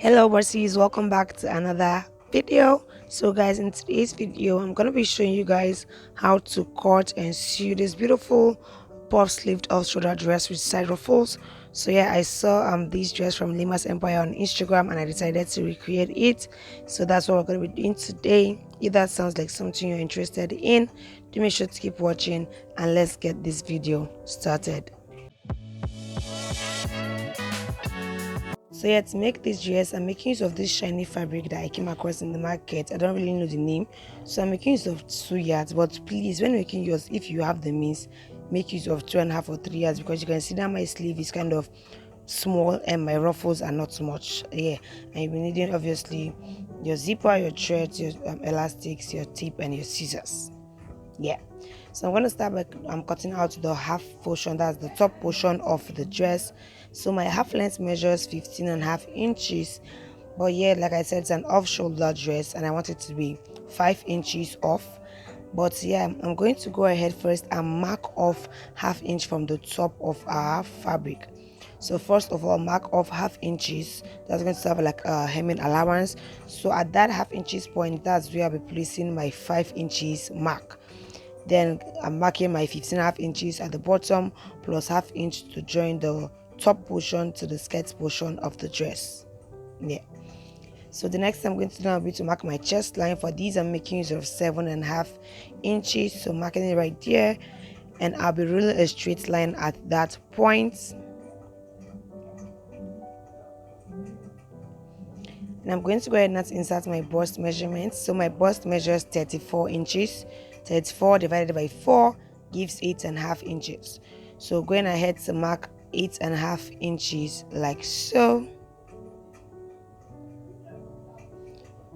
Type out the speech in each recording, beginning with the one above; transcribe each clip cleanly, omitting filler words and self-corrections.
Hello Barcies, welcome back to another video. So guys, in today's video I'm going to be showing you guys how to cut and sew this beautiful puff sleeved off shoulder dress with side ruffles. So yeah, I saw this dress from Lima's Empire on Instagram and I decided to recreate it. So that's what we're going to be doing today. If that sounds like something you're interested in, do make sure to keep watching and let's get this video started. So yeah, to make this dress, I'm making use of this shiny fabric that I came across in the market. I don't really know the name, so I'm making use of 2 yards. But please, when making yours, if you have the means, make use of 2.5 or 3 yards, because you can see that my sleeve is kind of small and my ruffles are not so much. Yeah, and you'll be needing obviously your zipper, your threads, your elastics, your tip, and your scissors. Yeah, so I'm going to start by cutting out the half portion, that's the top portion of the dress. So my half length measures 15.5 inches, but yeah, like I said, it's an off shoulder dress and I want it to be 5 inches off. But yeah, I'm going to go ahead first and mark off ½ inch from the top of our fabric. So first of all, mark off ½ inches. That's going to serve like a hemming allowance. So at that ½ inches point, that's where I'll be placing my 5 inches mark. Then I'm marking my 15.5 inches at the bottom plus ½ inch to join the top portion to the skirt portion of the dress. Yeah, so the next thing I'm going to do now will be to mark my chest line. For these I'm making use of 7.5 inches, so marking it right there, and I'll be ruling a straight line at that point. And I'm going to go ahead and insert my bust measurements. So my bust measures 34 inches. 34 divided by 4 gives 8.5 inches. So going ahead to mark 8.5 inches like so.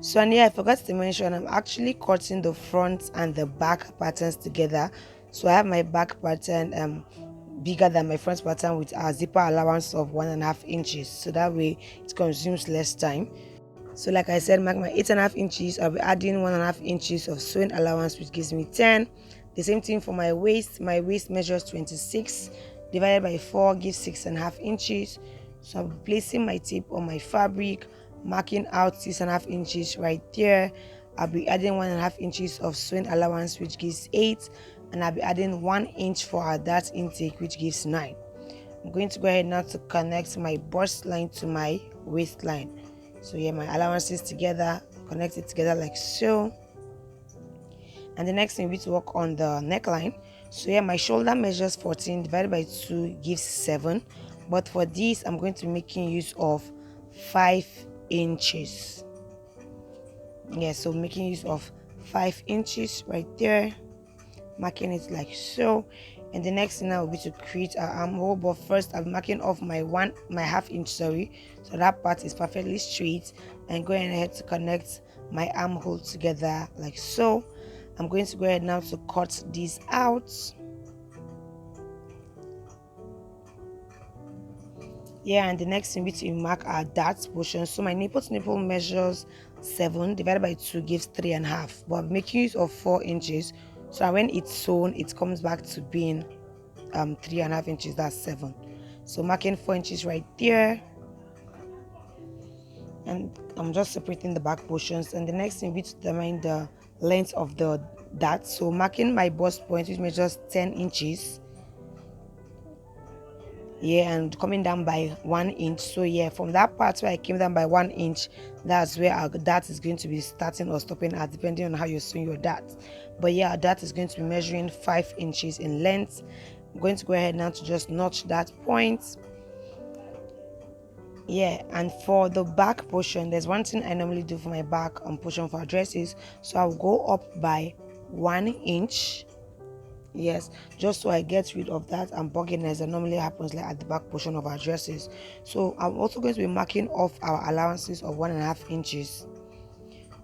So, and yeah, I forgot to mention, I'm actually cutting the front and the back patterns together. So I have my back pattern bigger than my front pattern with a zipper allowance of 1.5 inches. So that way it consumes less time. So like I said, mark my 8.5 inches. I'll be adding 1.5 inches of sewing allowance, which gives me 10. The same thing for my waist. My waist measures 26 divided by 4 gives 6.5 inches. So I'll be placing my tip on my fabric, marking out 6.5 inches right there. I'll be adding 1.5 inches of sewing allowance, which gives 8, and I'll be adding 1 inch for our dart intake, which gives 9. I'm going to go ahead now to connect my bust line to my waistline. So yeah, my allowances together, connect it together like so. And the next thing we need to work on the neckline. So yeah, my shoulder measures 14 divided by 2 gives 7, but for this I'm going to be making use of 5 inches. Yeah, so making use of 5 inches right there, marking it like so. And the next thing now will be to create our armhole, but first I'm marking off my ½ inch, so that part is perfectly straight, and going ahead to connect my armhole together like so. I'm going to go ahead now to cut these out. Yeah, and the next thing we need to mark our dart portion. So my nipple to nipple measures 7 divided by 2 gives 3.5, but I'm making use of 4 inches, so when it's sewn it comes back to being 3.5 inches, that's 7. So marking 4 inches right there, and I'm just separating the back portions. And the next thing we determine the length of the dart. So marking my bust point, which measures 10 inches. Yeah, and coming down by 1 inch. So yeah, from that part where I came down by 1 inch, that's where our dart is going to be starting or stopping at, depending on how you're sewing your dart. But yeah, our dart is going to be measuring 5 inches in length. I'm going to go ahead now to just notch that point. Yeah, and for the back portion, there's one thing I normally do for my back portion for our dresses. So I'll go up by 1 inch. Yes, just so I get rid of that bugginess that normally happens like at the back portion of our dresses. So I'm also going to be marking off our allowances of 1.5 inches.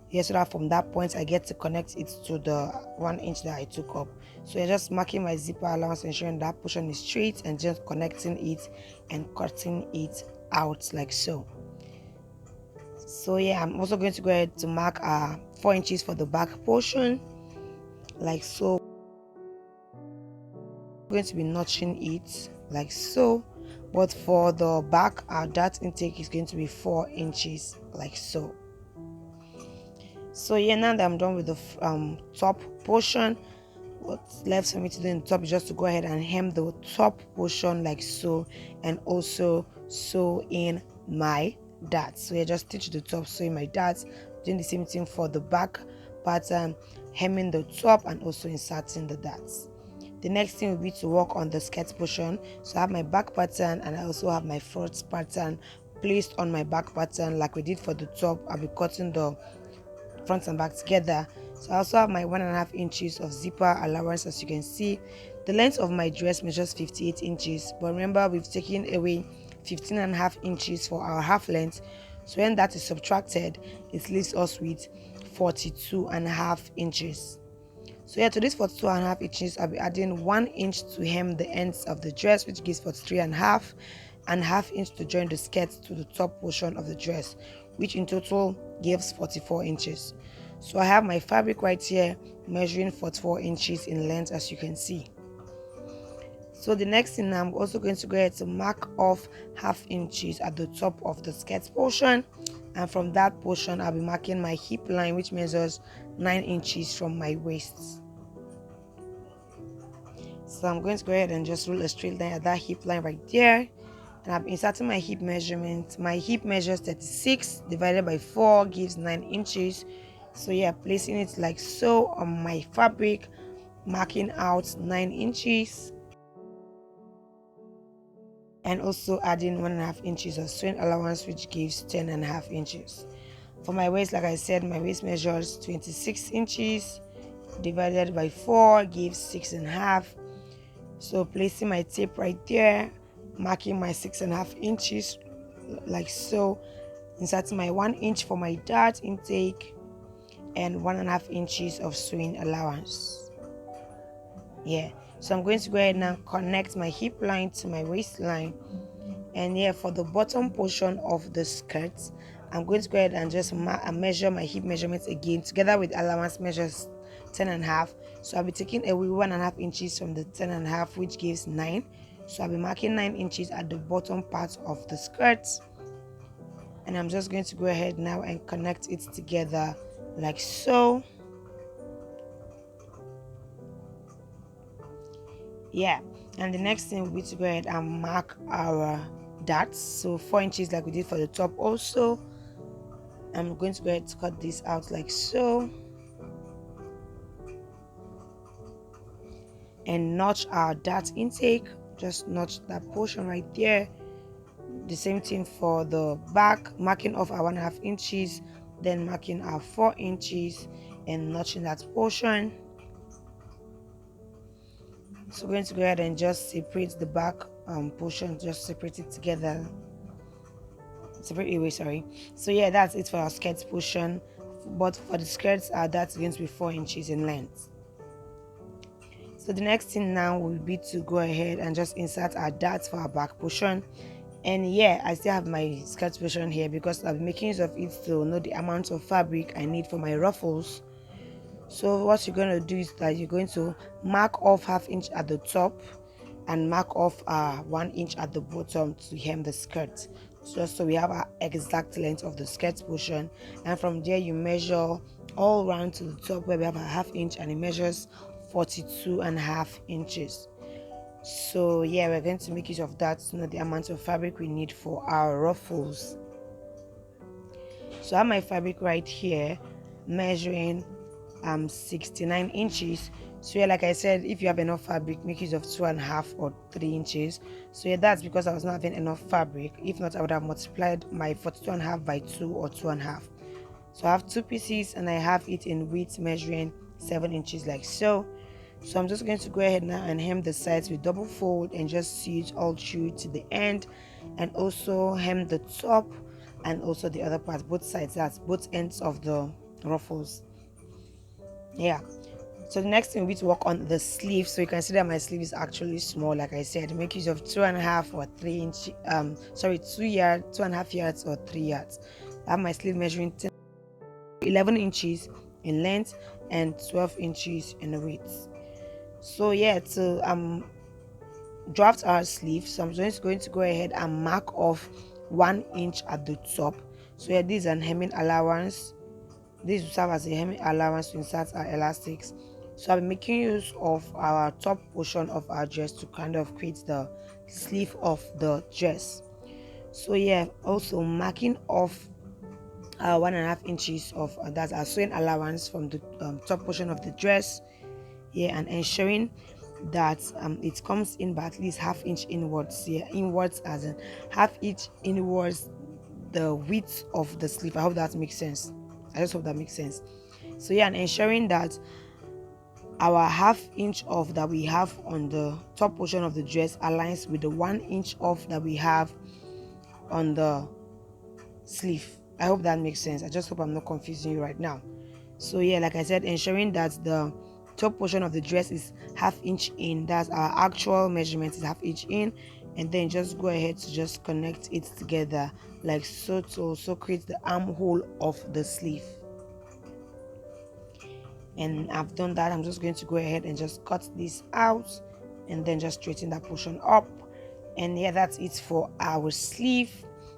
Yes, so that from that point I get to connect it to the 1 inch that I took up. So I'm just marking my zipper allowance, ensuring that portion is straight, and just connecting it and cutting it out like so. So yeah, I'm also going to go ahead to mark 4 inches for the back portion like so. I'm going to be notching it like so, But for the back, our dart intake is going to be 4 inches, like so. So yeah, now that I'm done with the top portion, what's left for me to do in the top is just to go ahead and hem the top portion like so, and also sew in my darts. So yeah, just stitch the top, sew in my darts, doing the same thing for the back pattern, hemming the top and also inserting the darts. The next thing will be to work on the skirt portion. So I have my back pattern and I also have my front pattern placed on my back pattern. Like we did for the top, I'll be cutting the front and back together. So I also have my 1.5 inches of zipper allowance. As you can see, the length of my dress measures 58 inches, but remember we've taken away 15.5 inches for our half length. So when that is subtracted, it leaves us with 42.5 inches. So yeah, to this 42.5 inches, I'll be adding 1 inch to hem the ends of the dress, which gives 43.5, and ½ inch to join the skirt to the top portion of the dress, which in total gives 44 inches. So I have my fabric right here measuring 44 inches in length, as you can see. So the next thing, I'm also going to go ahead to mark off ½ inches at the top of the skirt portion, and from that portion I'll be marking my hip line, which measures 9 inches from my waist. So I'm going to go ahead and just roll a straight line at that hip line right there, and I'm inserting my hip measurement. My hip measures 36 divided by 4 gives 9 inches. So yeah, placing it like so on my fabric, marking out 9 inches, and also adding 1.5 inches of sewing allowance, which gives 10.5 inches. For my waist, like I said, my waist measures 26 inches divided by 4 gives 6.5. So placing my tape right there, marking my 6.5 inches like so, inserting my 1 inch for my dart intake and 1.5 inches of sewing allowance. Yeah, so I'm going to go ahead and now connect my hip line to my waistline. And yeah, for the bottom portion of the skirt, I'm going to go ahead and just measure my hip measurements again together with allowance measures 10.5. So I'll be taking away 1.5 inches from the 10.5, which gives 9. So I'll be marking 9 inches at the bottom part of the skirt, and I'm just going to go ahead now and connect it together like so. Yeah, and the next thing will be to go ahead and mark our darts. So 4 inches like we did for the top. Also, I'm going to go ahead to cut this out like so, and notch our dart intake. Just notch that portion right there. The same thing for the back, marking off our 1.5 inches, then marking our 4 inches and notching that portion. So we're going to go ahead and just separate the back portion, just separate it together, separate away, sorry. So yeah, that's it for our skirt portion, but for the skirts, that's going to be 4 inches in length. So the next thing now will be to go ahead and just insert our darts for our back portion. And yeah, I still have my skirt portion here because I'll be making use of it to know the amount of fabric I need for my ruffles. So what you're going to do is that you're going to mark off ½ inch at the top and mark off 1 inch at the bottom to hem the skirt, just so we have our exact length of the skirt portion. And from there you measure all round to the top where we have a ½ inch, and it measures 42.5 inches. So yeah, we're going to make use of that to know the amount of fabric we need for our ruffles. So I have my fabric right here measuring 69 inches. So yeah, like I said, if you have enough fabric, make use of 2.5 or 3 inches. So yeah, that's because I was not having enough fabric. If not, I would have multiplied my 42.5 by 2 or 2.5. So I have 2 pieces and I have it in width measuring 7 inches like so. So I'm just going to go ahead now and hem the sides with double fold and just sew it all through to the end, and also hem the top and also the other part, both sides, that's both ends of the ruffles. Yeah, so the next thing we need to work on the sleeve. So you can see that my sleeve is actually small. Like I said, make use of 2.5 or 3 inch 2 yards, 2.5 yards or 3 yards. I have my sleeve measuring 11 inches in length and 12 inches in width. So yeah, to draft our sleeve. So I'm just going to go ahead and mark off 1 inch at the top. So yeah, this is an hemming allowance. This will serve as a hemming allowance to insert our elastics. So I'll be making use of our top portion of our dress to kind of create the sleeve of the dress. So yeah, also marking off 1.5 inches of that's our sewing allowance from the top portion of the dress. Yeah, and ensuring that it comes in by at least half inch inwards. Yeah, inwards as in half inch inwards the width of the sleeve. I hope that makes sense. I just hope that makes sense. So yeah, and ensuring that our half inch off that we have on the top portion of the dress aligns with the 1 inch off that we have on the sleeve. I hope that makes sense. I just hope I'm not confusing you right now. So yeah, like I said, ensuring that the top portion of the dress is half inch in. That's our actual measurement, is half inch in. And then just go ahead to just connect it together like so, to also create the armhole of the sleeve. And I've done that. I'm just going to go ahead and just cut this out and then just straighten that portion up. And yeah, that's it for our sleeve.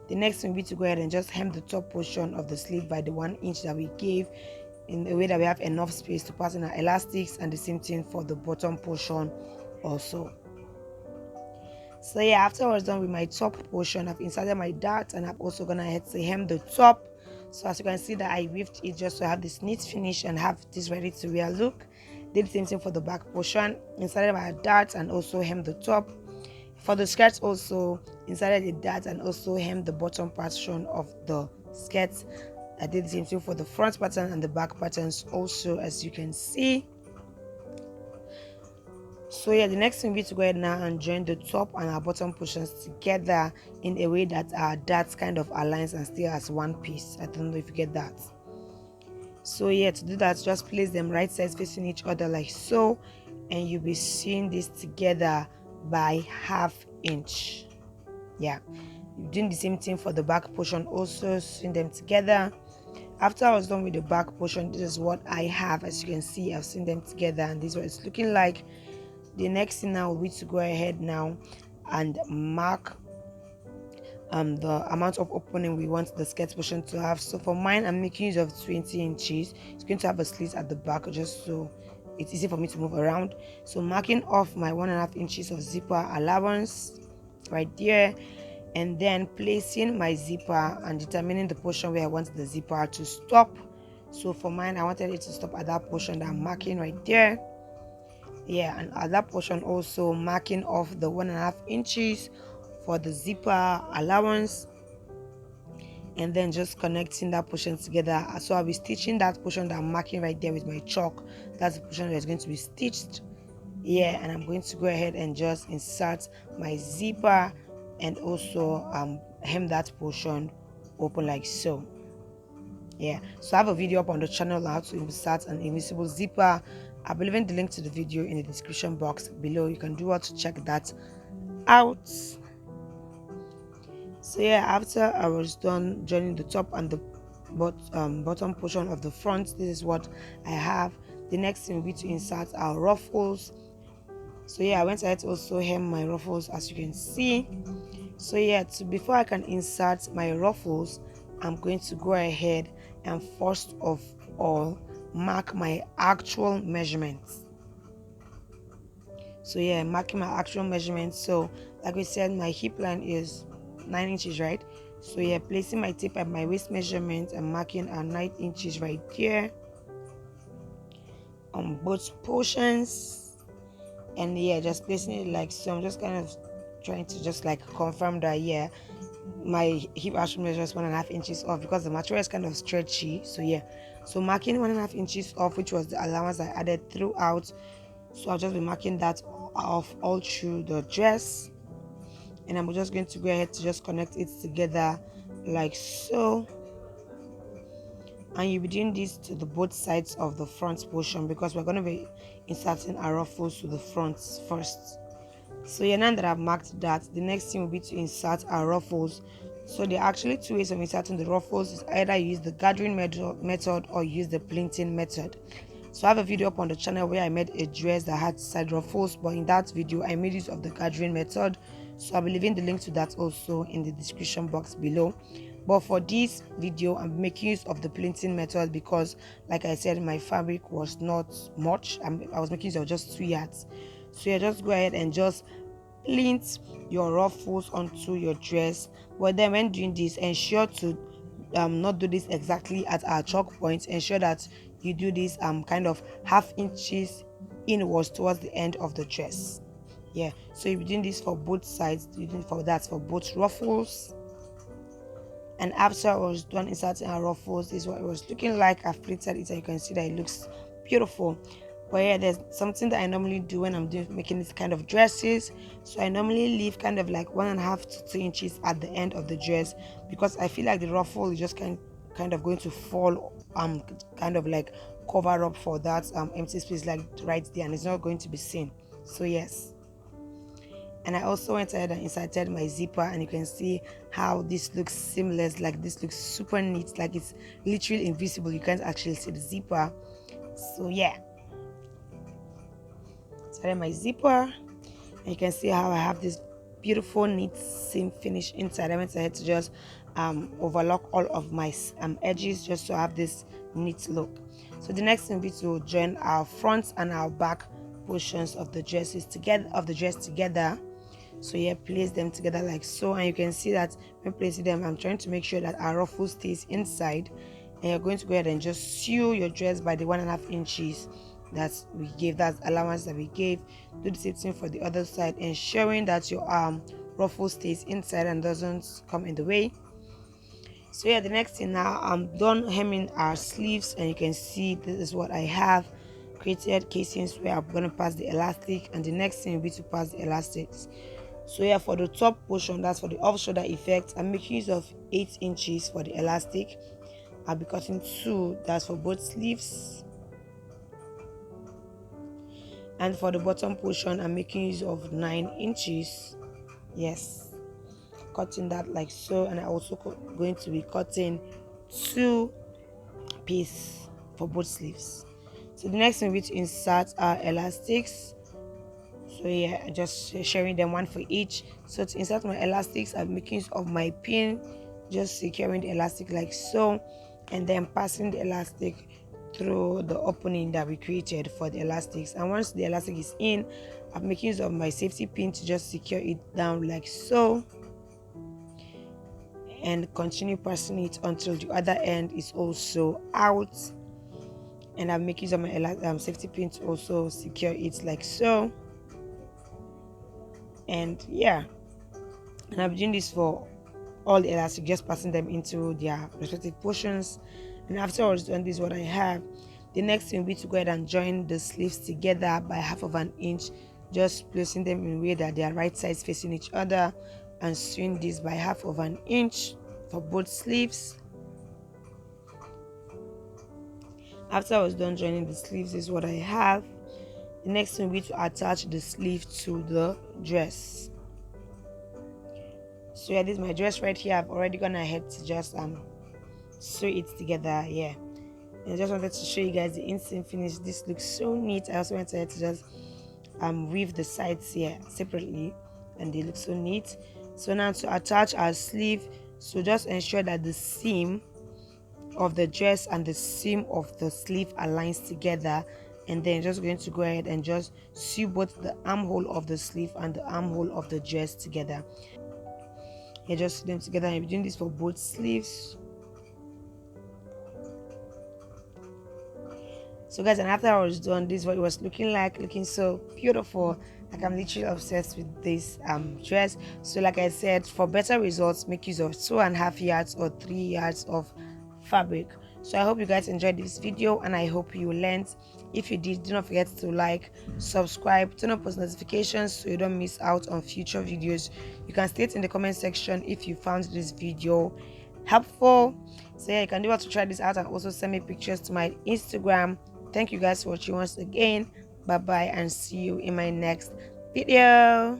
The next thing will be to go ahead and just hem the top portion of the sleeve by the 1 inch that we gave, in a way that we have enough space to pass in our elastics, and the same thing for the bottom portion also. So yeah, after I was done with my top portion, I've inserted my dart, and I'm also gonna head to hem the top. So as you can see that I weaved it just to have this neat finish and have this ready to wear look. Did the same thing for the back portion, inserted my dart and also hem the top. For the skirt also inserted the dart and also hem the bottom portion of the skirt. I did the same thing for the front pattern and the back patterns also, as you can see. So yeah, the next thing will be to go ahead now and join the top and our bottom portions together in a way that our darts kind of aligns and stay as one piece. I don't know if you get that. So yeah, to do that, just place them right sides facing each other like so, and you'll be seeing this together by half inch. Yeah, doing the same thing for the back portion also, seeing them together. After I was done with the back portion, this is what I have. As you can see, I've seen them together and this is what it's looking like. The next thing now will be to go ahead now and mark the amount of opening we want the skirt portion to have. So for mine, I'm making use of 20 inches. It's going to have a slit at the back just so it's easy for me to move around. So marking off my 1.5 inches of zipper allowance right there, and then placing my zipper and determining the portion where I want the zipper to stop. So for mine, I wanted it to stop at that portion that I'm marking right there. Yeah, and at that portion also marking off the 1.5 inches for the zipper allowance, and then just connecting that portion together. So I'll be stitching that portion that I'm marking right there with my chalk. That's the portion that is going to be stitched. Yeah, and I'm going to go ahead and just insert my zipper and also hem that portion open like so. Yeah, so I have a video up on the channel on how to insert an invisible zipper. I'll be leaving the link to the video in the description box below. You can do what to check that out. So yeah, after I was done joining the top and the bottom portion of the front, this is what I have. The next thing will be to insert our ruffles. So yeah, I went ahead to also hem my ruffles, as you can see. So yeah, before I can insert my ruffles, I'm going to go ahead and first of all mark my actual measurements. So yeah, marking my actual measurements. So like we said, my hip line is 9 inches, right? So yeah, placing my tape at my waist measurement and marking our 9 inches right there on both portions. And yeah, just placing it like so. I'm just kind of trying to just like confirm that yeah, my hip actual measure is 1.5 inches off because the material is kind of stretchy. So yeah, so marking 1.5 inches off, which was the allowance I added throughout. So I'll just be marking that off all through the dress, and I'm just going to go ahead to just connect it together like so. And you'll be doing this to the both sides of the front portion because we're going to be inserting our ruffles to the front first. So yeah, now that I've marked that, the next thing will be to insert our ruffles. So there are actually two ways of inserting the ruffles. Is either use the gathering method or use the pleating method. So I have a video up on the channel where I made a dress that had side ruffles, but in that video I made use of the gathering method, so I'll be leaving the link to that also in the description box below. But for this video I'm making use of the pleating method because, like I said, my fabric was not much. I was making use of just 2 yards. So you just go ahead and just pleat your ruffles onto your dress. But then when doing this, ensure to not do this exactly at our choke point. Ensure that you do this kind of half inches inwards towards the end of the dress. Yeah, so you're doing this for both sides. You're doing for that for both ruffles. And after I was done inserting our ruffles, this is what it was looking like. I've pleated it and you can see that it looks beautiful. But yeah, there's something that I normally do when I'm making this kind of dresses. So I normally leave kind of like 1.5 to 2 inches at the end of the dress, because I feel like the ruffle is just kind of going to fall, kind of like cover up for that empty space like right there, and it's not going to be seen. So yes. And I also went ahead and inserted my zipper, and you can see how this looks seamless. Like this looks super neat, like it's literally invisible. You can't actually see the zipper. So yeah, inserted my zipper, and you can see how I have this beautiful neat seam finish inside. I went ahead to just overlock all of my edges just to have this neat look. So the next thing will be to join our front and our back portions of the dress together. So yeah, place them together like so, and you can see that when placing them, I'm trying to make sure that our ruffle stays inside, and you're going to go ahead and just sew your dress by the 1.5 inches that we gave, that allowance that we gave. Do the same thing for the other side, ensuring that your ruffle stays inside and doesn't come in the way. So yeah, the next thing, now I'm done hemming our sleeves, and you can see this is what I have created casings where I'm going to pass the elastic, and the next thing will be to pass the elastics. So yeah, for the top portion, that's for the off shoulder effect, I'm making use of 8 inches for the elastic. I'll be cutting 2, that's for both sleeves. And for the bottom portion, I'm making use of 9 inches. Yes, cutting that like so. And I also going to be cutting 2 pieces for both sleeves. So the next thing will be to insert our elastics. So yeah, just sharing them one for each. So to insert my elastics, I'm making use of my pin, just securing the elastic like so, and then passing the elastic through the opening that we created for the elastics. And once the elastic is in, I'm making use of my safety pin to just secure it down like so, and continue passing it until the other end is also out. And I'm making use of my safety pin to also secure it like so. And yeah, and I'm doing this for all the elastic, just passing them into their respective portions. And after I was done, this is what I have. The next thing will be to go ahead and join the sleeves together by 1/2 inch, just placing them in a way that they are right sides facing each other, and sewing this by 1/2 inch for both sleeves. After I was done joining the sleeves, this is what I have. The next thing will be to attach the sleeve to the dress. So yeah, this is my dress right here. I've already gone ahead to just sew it together. Yeah, and I just wanted to show you guys the instant finish. This looks so neat. I also went ahead to just weave the sides here separately, and they look so neat. So now to attach our sleeve, so just ensure that the seam of the dress and the seam of the sleeve aligns together, and then just going to go ahead and just sew both the armhole of the sleeve and the armhole of the dress together. You just sew them together, and you're doing this for both sleeves. So guys, and after I was done, this is what it was looking like, looking so beautiful. Like I'm literally obsessed with this dress. So like I said, for better results, make use of 2.5 yards or 3 yards of fabric. So I hope you guys enjoyed this video, and I hope you learned. If you did, do not forget to like, subscribe, turn on post notifications so you don't miss out on future videos. You can state in the comment section if you found this video helpful. So yeah, you can do what to try this out, and also send me pictures to my Instagram. Thank you guys for watching once again. Bye bye, and see you in my next video.